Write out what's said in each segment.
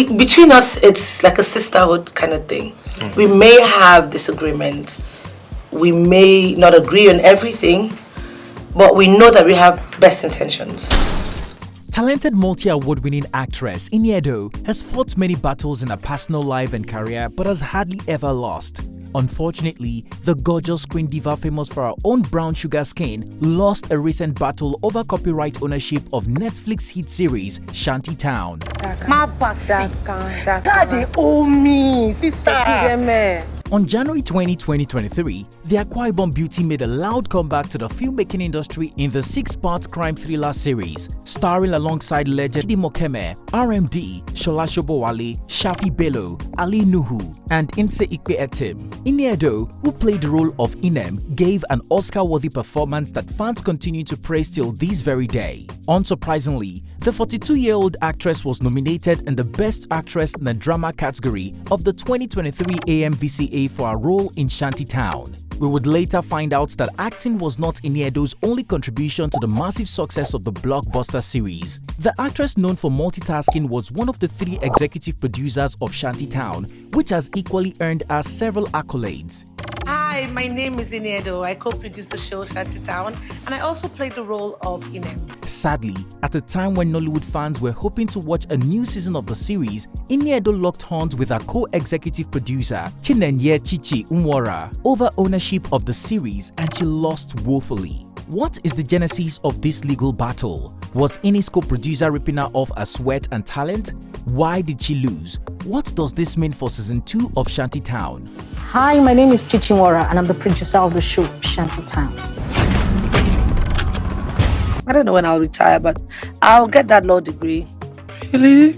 between us, it's like a sisterhood kind of thing. We may have disagreement. We may not agree on everything, but we know that we have best intentions. Talented multi-award-winning actress Ini Edo has fought many battles in her personal life and career but has hardly ever lost. Unfortunately, the gorgeous screen diva famous for her own brown sugar skin lost a recent battle over copyright ownership of Netflix hit series Shanty Town. Daddy owe me, sister. On January 20, 2023, the Akwa Ibom beauty made a loud comeback to the filmmaking industry in the 6-part crime thriller series, starring alongside legend Chidi Mokeme, RMD, Sola Sobowale, Shaffy Bello, Nuhu, and Ikpe Etim. Ini Edo, who played the role of Inem, gave an Oscar-worthy performance that fans continue to praise till this very day. Unsurprisingly, the 42-year-old actress was nominated in the Best Actress in the Drama category of the 2023 AMVCA for her role in Shanty Town. We would later find out that acting was not Ini Edo's only contribution to the massive success of the blockbuster series. The actress, known for multitasking, was one of the 3 executive producers of Shanty Town, which has equally earned her several accolades. Hi, my name is Ini Edo. I co-produced the show Shanty Town, and I also played the role of Inem. Sadly, at a time when Nollywood fans were hoping to watch a new season of the series, Ini Edo locked horns with her co-executive producer, Chinenye Chichi Nworah, over ownership of the series, and she lost woefully. What is the genesis of this legal battle? Was Ini's co-producer ripping her off her sweat and talent? Why did she lose? What does this mean for season 2 of Shanty Town? Hi, my name is Chichi Nworah and I'm the producer of the show Shanty Town. I don't know when I'll retire, but I'll get that law degree. Really?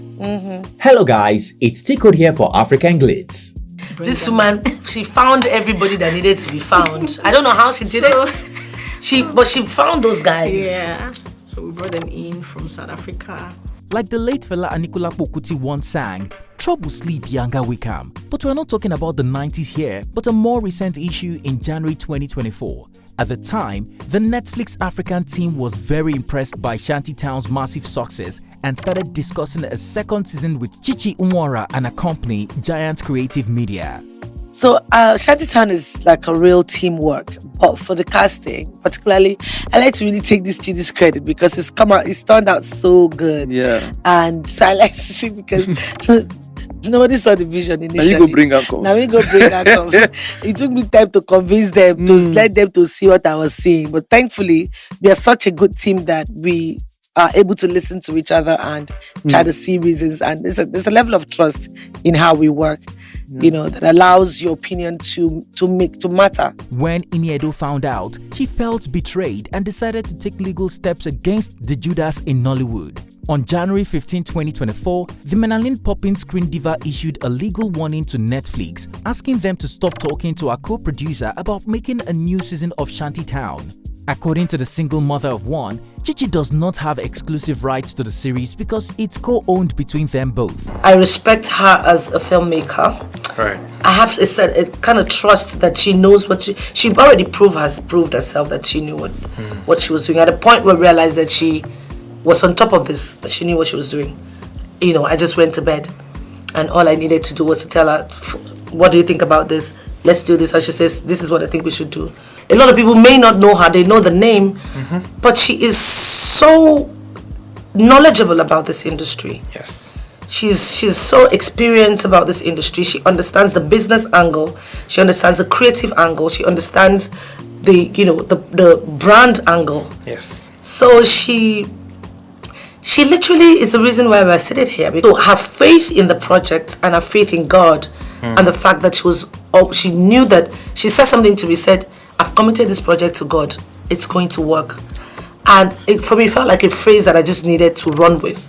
Hello guys, it's T-Code here for African Glitz. This woman, she found everybody that needed to be found. I don't know how she did it. But she found those guys. Yeah. So we brought them in from South Africa. Like the late fella Anikula Pokuti once sang, "Trouble sleep, younger wake-up." But we're not talking about the 90s here, but a more recent issue in January 2024. At the time, the Netflix African team was very impressed by Shanty Town's massive success and started discussing a second season with Chichi Nworah and a company, Giant Creative Media. So Shanty Town is like a real teamwork, but for the casting, particularly, I like to really take this Chidi's credit because it's turned out so good. Yeah. And so I like to see because nobody saw the vision initially. Now we go bring her come. It took me time to convince them, to let them to see what I was seeing. But thankfully, we are such a good team that we are able to listen to each other and try to see reasons. And there's a level of trust in how we work, that allows your opinion to matter. When Ini Edo found out, she felt betrayed and decided to take legal steps against the Judas in Nollywood. On January 15, 2024, the Menalin Poppin screen diva issued a legal warning to Netflix, asking them to stop talking to her co-producer about making a new season of Shanty Town. According to the single mother of one, Chichi does not have exclusive rights to the series because it's co-owned between them both. I respect her as a filmmaker. Right. I have a kind of trust that she knows what she already proved herself that she knew what she was doing. At a point where I realized that she was on top of this, that she knew what she was doing. I just went to bed and all I needed to do was to tell her, what do you think about this? Let's do this. And she says, this is what I think we should do. A lot of people may not know her, they know the name, but she is so knowledgeable about this industry. Yes. She's so experienced about this industry. She understands the business angle, she understands the creative angle, she understands the brand angle. Yes. So she literally is the reason why we're sitting here. So her faith in the project and her faith in God and the fact that she knew that she said something to me, said, I've committed this project to God. It's going to work. And for me, it felt like a phrase that I just needed to run with.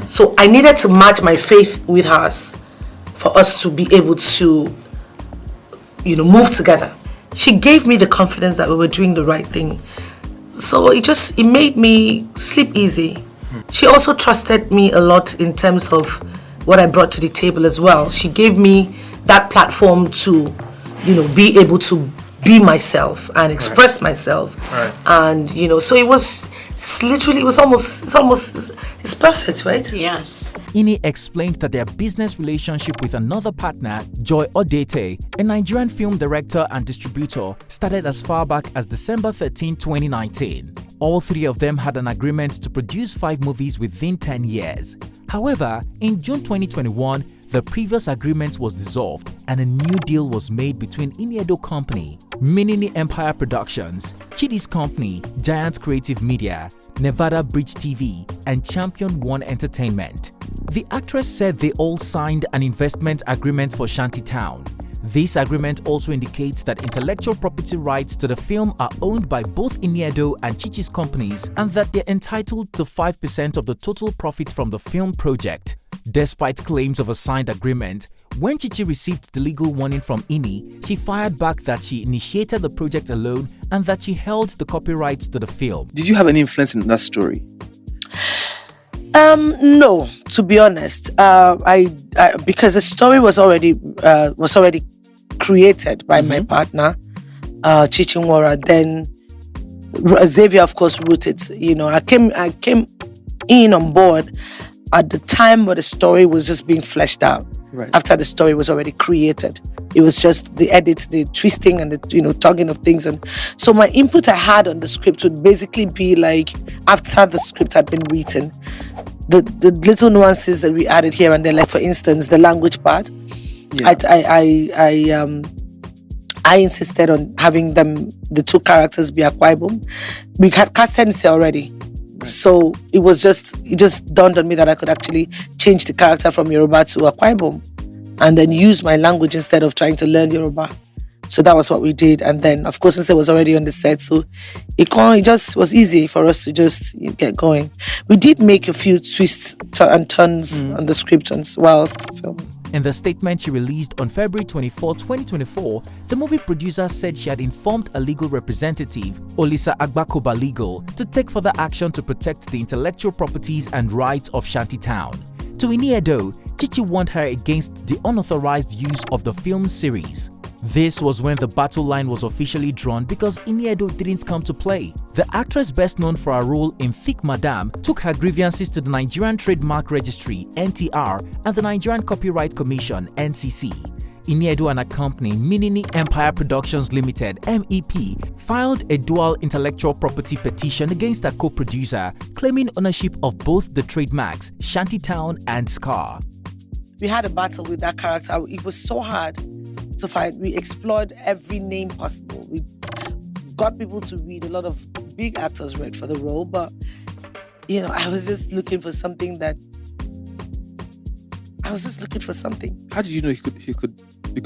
So I needed to match my faith with hers for us to be able to, move together. She gave me the confidence that we were doing the right thing. So it made me sleep easy. She also trusted me a lot in terms of what I brought to the table as well. She gave me that platform to, be able to be myself and express myself. Right. And, so it was Literally, it's perfect, right? Yes. Ini explained that their business relationship with another partner, Joy Odete, a Nigerian film director and distributor, started as far back as December 13, 2019. All three of them had an agreement to produce 5 movies within 10 years. However, in June 2021, the previous agreement was dissolved and a new deal was made between Ini Edo Company, Minini Empire Productions, Chidi's company, Giant Creative Media, Nevada Bridge TV, and Champion One Entertainment. The actress said they all signed an investment agreement for Shanty Town. This agreement also indicates that intellectual property rights to the film are owned by both Ini Edo and Chichi's companies and that they're entitled to 5% of the total profit from the film project. Despite claims of a signed agreement, when Chichi received the legal warning from Ini, she fired back that she initiated the project alone and that she held the copyrights to the film. Did you have any influence in that story? No, to be honest, I because the story was already created by my partner, Chichi Nworah. Then Xavier, of course, wrote it. You know, I came in on board at the time where the story was just being fleshed out. Right. After the story was already created, it was just the edit, the twisting, and the tugging of things. And so my input I had on the script would basically be like after the script had been written, the little nuances that we added here and there. Like for instance, the language part. Yeah. I insisted on having the 2 characters be Akwa Ibom. We had cast Sensei already. Right. So it just dawned on me that I could actually change the character from Yoruba to Akwa Ibom and then use my language instead of trying to learn Yoruba. So that was what we did. And then, of course, since I was already on the set, so it just was easy for us to just get going. We did make a few twists and turns on the script whilst filming. In the statement she released on February 24, 2024, the movie producer said she had informed a legal representative, Olisa Agbakoba Legal, to take further action to protect the intellectual properties and rights of Shanty Town. To Ini Edo, Chichi warned her against the unauthorized use of the film series. This was when the battle line was officially drawn because Ini Edo didn't come to play. The actress, best known for her role in Thick Madam, took her grievances to the Nigerian Trademark Registry (NTR) and the Nigerian Copyright Commission (NCC). Ini Edo and her company, Minini Empire Productions Limited (MEP), filed a dual intellectual property petition against her co-producer, claiming ownership of both the trademarks Shanty Town and Scar. We had a battle with that character. It was so hard to find. We explored every name possible. We got people to read. A lot of big actors read for the role, but I was just looking for something. How did you know he could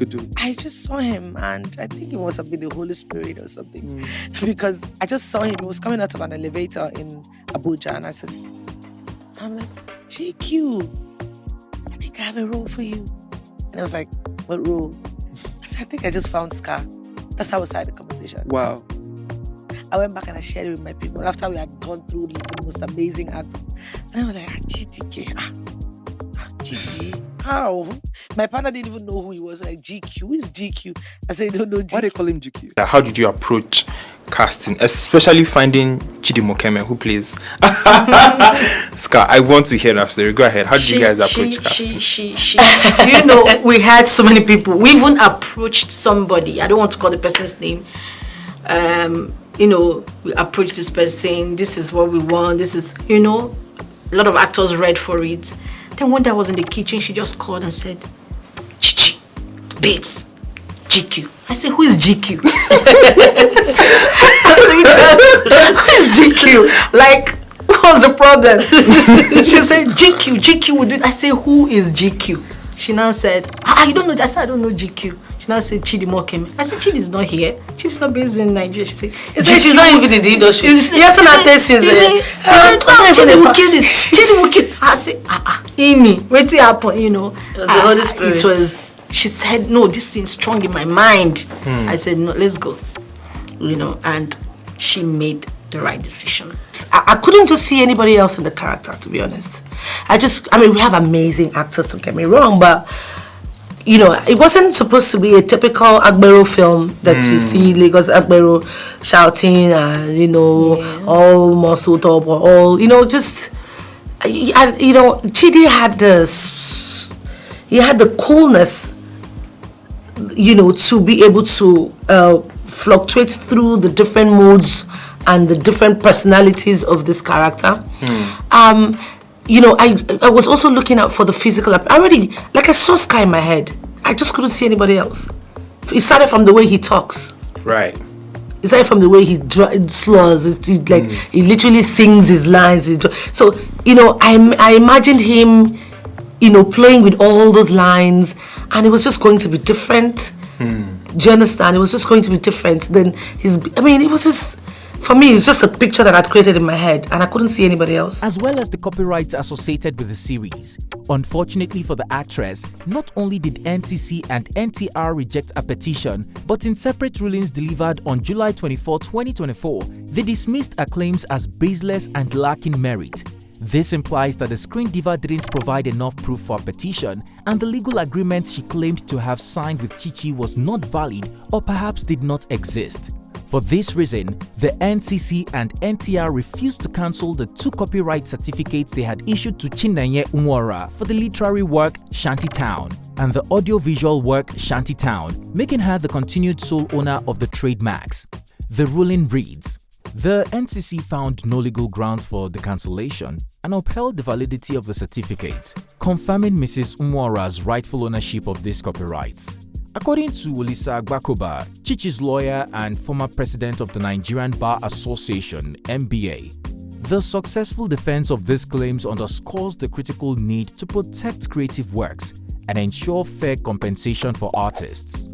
do it? I just saw him, and I think it must have been the Holy Spirit or something, because I just saw him. He was coming out of an elevator in Abuja, and I'm like, GQ, I think I have a role for you. And I was like, what role? I said, I think I just found Scar. That's how we started the conversation. Wow. I went back and I shared it with my people after we had gone through the most amazing actors. And I was like, GTK, GT, how? My partner didn't even know who he was. Like, GQ, who is GQ? I said, I don't know GQ. Why do they call him GQ? How did you approach casting, especially finding Chidi Mokeme, who plays Scar? I want to hear that story. Go ahead. How did you guys approach casting? We had so many people. We even approached somebody. I don't want to call the person's name. We approached this person. This is what we want. This is, a lot of actors read for it. Then one day I was in the kitchen. She just called and said, Chichi, babes, GQ. I said, who is GQ? Who is GQ? Like, what's the problem? She said, GQ would do it. I said, who is GQ? She now said, you don't know. I said, I don't know GQ. She now said, Chidi Mokeme. I said, Chidi is not here. She's not based in Nigeria. She said, she's not even in the industry. Yes, and I test is Chidi Mokeme. I said, Ini, what happened? It was the Holy Spirit. She said, no, this thing's strong in my mind. I said, no, let's go. And she made the right decision. I couldn't just see anybody else in the character, to be honest. We have amazing actors, don't get me wrong, but you know, it wasn't supposed to be a typical Agbero film that you see Lagos Agbero shouting and, you know, all muscled up or all, you know, just, and, you know, Chidi had the coolness, you know, to be able to fluctuate through the different moods and the different personalities of this character. You know, I was also looking out for the physical. I saw Sky in my head. I just couldn't see anybody else. It started from the way he talks. Right. It started from the way he slurs. He literally sings his lines. So, you know, I imagined him, you know, playing with all those lines, and it was just going to be different. Do you understand? It was just going to be different. Then it was just, for me, it's just a picture that I'd created in my head, and I couldn't see anybody else. As well as the copyrights associated with the series. Unfortunately for the actress, not only did NCC and NTR reject a petition, but in separate rulings delivered on July 24, 2024, they dismissed her claims as baseless and lacking merit. This implies that the screen diva didn't provide enough proof for a petition, and the legal agreement she claimed to have signed with Chichi was not valid or perhaps did not exist. For this reason, the NCC and NTR refused to cancel the 2 copyright certificates they had issued to Chinenye Chichi for the literary work Shanty Town and the audiovisual work Shanty Town, making her the continued sole owner of the trademarks. The ruling reads, the NCC found no legal grounds for the cancellation and upheld the validity of the certificate, confirming Mrs. Nworah's rightful ownership of these copyrights. According to Olisa Gbakoba, Chichi's lawyer and former president of the Nigerian Bar Association, NBA, the successful defense of these claims underscores the critical need to protect creative works and ensure fair compensation for artists.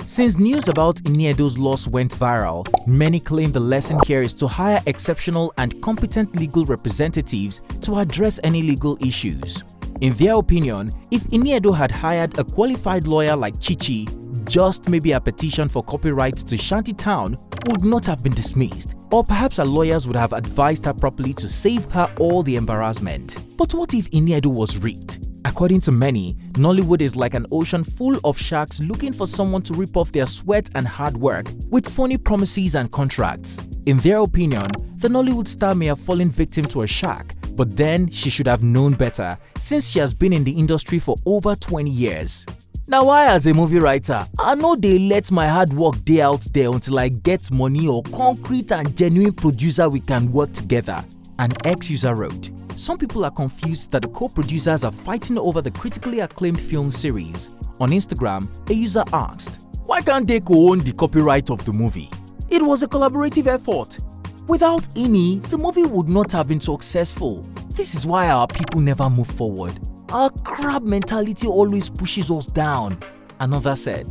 Since news about Ini Edo's loss went viral, many claim the lesson here is to hire exceptional and competent legal representatives to address any legal issues. In their opinion, if Ini Edo had hired a qualified lawyer like Chichi, just maybe a petition for copyrights to Shanty Town would not have been dismissed, or perhaps her lawyers would have advised her properly to save her all the embarrassment. But what if Ini Edo was rigged? According to many, Nollywood is like an ocean full of sharks looking for someone to rip off their sweat and hard work with phony promises and contracts. In their opinion, the Nollywood star may have fallen victim to a shark, but then she should have known better since she has been in the industry for over 20 years. Now, why as a movie writer, I know they let my hard work day out there until I get money or concrete and genuine producer we can work together, an ex-user wrote. Some people are confused that the co-producers are fighting over the critically acclaimed film series. On Instagram, a user asked, why can't they co-own the copyright of the movie? It was a collaborative effort. Without Ini, the movie would not have been successful. This is why our people never move forward. Our crab mentality always pushes us down. Another said,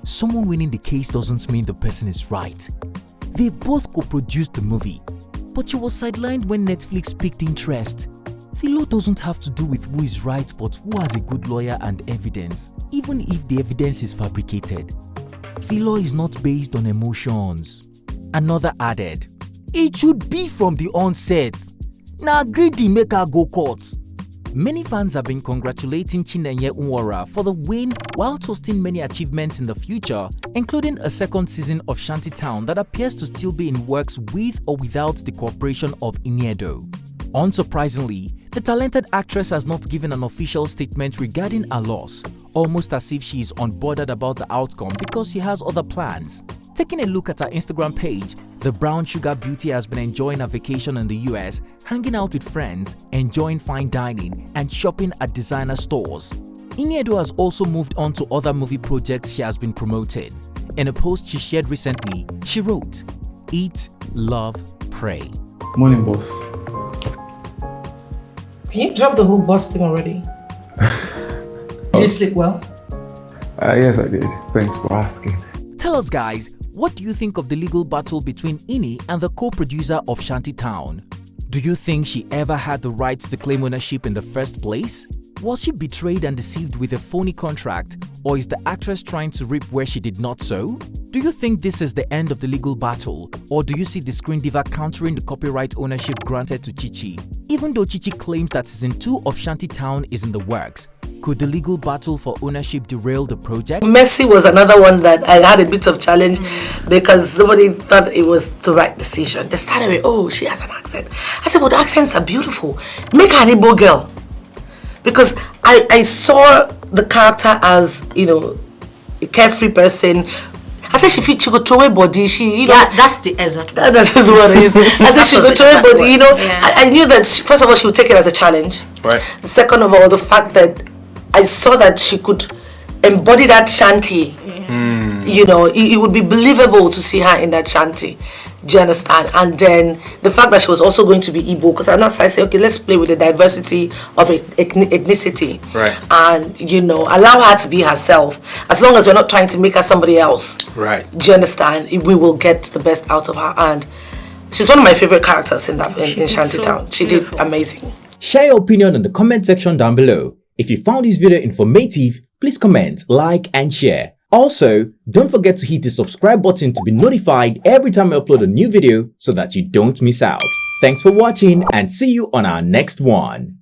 someone winning the case doesn't mean the person is right. They both co-produced the movie, but she was sidelined when Netflix picked interest. The law doesn't have to do with who is right but who has a good lawyer and evidence, even if the evidence is fabricated. The law is not based on emotions. Another added, it should be from the onset. Now greedy make her go court. Many fans have been congratulating Chinenye Chichi for the win while toasting many achievements in the future, including a second season of Shanty Town that appears to still be in works with or without the cooperation of Ini Edo. Unsurprisingly, the talented actress has not given an official statement regarding her loss, almost as if she is unbothered about the outcome because she has other plans. Taking a look at her Instagram page, the brown sugar beauty has been enjoying a vacation in the US, hanging out with friends, enjoying fine dining, and shopping at designer stores. Ini Edo has also moved on to other movie projects she has been promoting. In a post she shared recently, she wrote, "Eat, love, pray." Morning, boss. Can you drop the whole boss thing already? Did you sleep well? Yes, I did. Thanks for asking. Tell us, guys, what do you think of the legal battle between Ini and the co-producer of Shanty Town? Do you think she ever had the rights to claim ownership in the first place? Was she betrayed and deceived with a phony contract, or is the actress trying to reap where she did not sow? Do you think this is the end of the legal battle, or do you see the screen diva countering the copyright ownership granted to Chichi? Even though Chichi claims that season 2 of Shanty Town is in the works, Could the legal battle for ownership derail the project? Mercy was another one that I had a bit of challenge because somebody thought it was the right decision. They started with, oh, she has an accent. I said, well, the accents are beautiful. Make her an Igbo girl. Because I saw the character as, you know, a carefree person. I said she could throw away body. She, you know, that's the exact word. That is what it is. I said she could throw away body. You know, yeah. I knew that first of all she would take it as a challenge. Right. Second of all, the fact that I saw that she could embody that shanty. You know, it would be believable to see her in that shanty. Do you understand? And then the fact that she was also going to be Igbo, because I say, okay, let's play with the diversity of ethnicity. Right. And, you know, allow her to be herself. As long as we're not trying to make her somebody else. Right. Do you understand? We will get the best out of her. And she's one of my favorite characters in Shanty Town. She did amazing. Share your opinion in the comment section down below. If you found this video informative, please comment, like, and share. Also, don't forget to hit the subscribe button to be notified every time I upload a new video so that you don't miss out. Thanks for watching and see you on our next one.